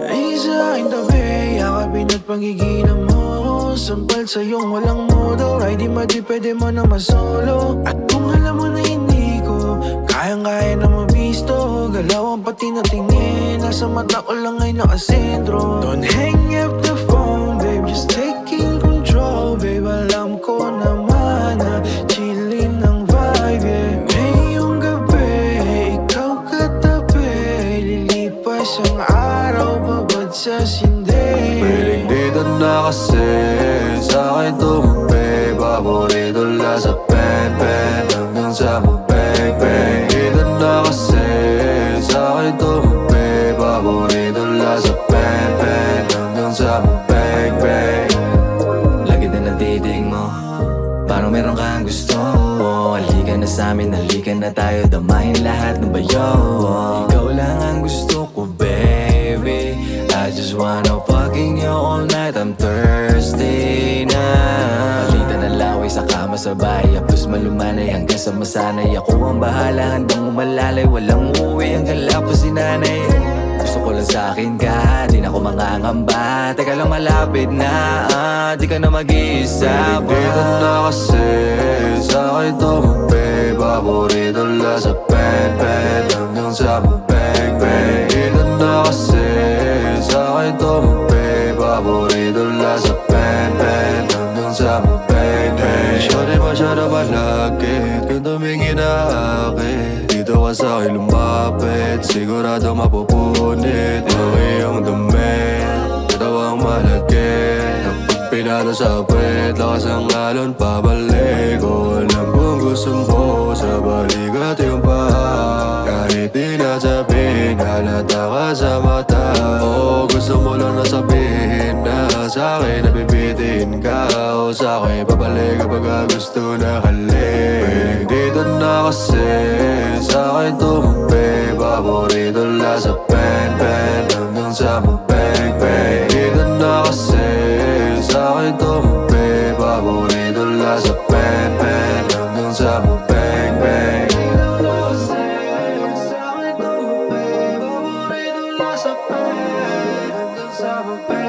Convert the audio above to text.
Ay sa aking tabi, yakapin at pagigilan mo. Sampal sa iyong walang modo, ay di pwede mo na masolo. At kung alam mo na hindi ko kayang-kaya na mabisto, galawang pati na tingin, nasa mata ko lang ay nakasentro. Don't hang up the phone, babe, just taking control. Babe, alam ko naman na chillin ang vibe, yeah. Ngayong gabi, ikaw katabi, lilipas ang araw, babad sa sindi. Piling dito na kasi sa'kin tumabi, paborito lang sa pen-pen hanggang sa mabeng-beng. Dito na kasi sa'kin tumabi, paborito lang sa pen-pen hanggang sa mabeng-beng. Lagi din ang titig mo, parang meron kang gusto. Halika na sa'min, halika na tayo, damahin lahat ng bayo. Ikaw lang ang gusto ko, baby. I just wanna fucking you all night, I'm thirsty na. Palitan ng laway sa kama sabay, plus malumanay hanggang sa masanay. Ako ang bahala, handang umalalay, walang uuwi hanggang lapos si nanay. Gusto ko lang sa'kin ka, di na ako mangangamba. Teka lang malapit na, di ka na mag-iisa pa. Dito na kasi sa'kin tumabi, paborito lang sa pen-pen hanggang sa mabeng-beng. Dito na kasi sa'kin tumabi, paborito lang sa pen-pen hanggang sa mabeng-beng. Shorty masyado malakit, kung tumingin na akin, dito ka sa'kin lumapit, sigurado mapupunit ang iyong damit, katawang malaki. Kapag pinalo sa puwet, lakas ang alon, pabalik ko. Alam kung gusto mo sa balikat yung paa, kahit di nasabihin, halata ka sa mata. Oo, gusto mo lang nasabihin na sa'kin nabibitin ka, o sa'kin babalik kapag gusto na halik. Piling dito na kasi sa'kin tumabi, paborito lang sa pen-pen hanggang sa mabeng-beng. Dito na kasi sa'kin tumabi, paborito lang sa pen-pen hanggang sa mabeng-beng. Dito na kasi sa'kin tumabi, paborito lang sa pen hanggang sa mabeng-beng.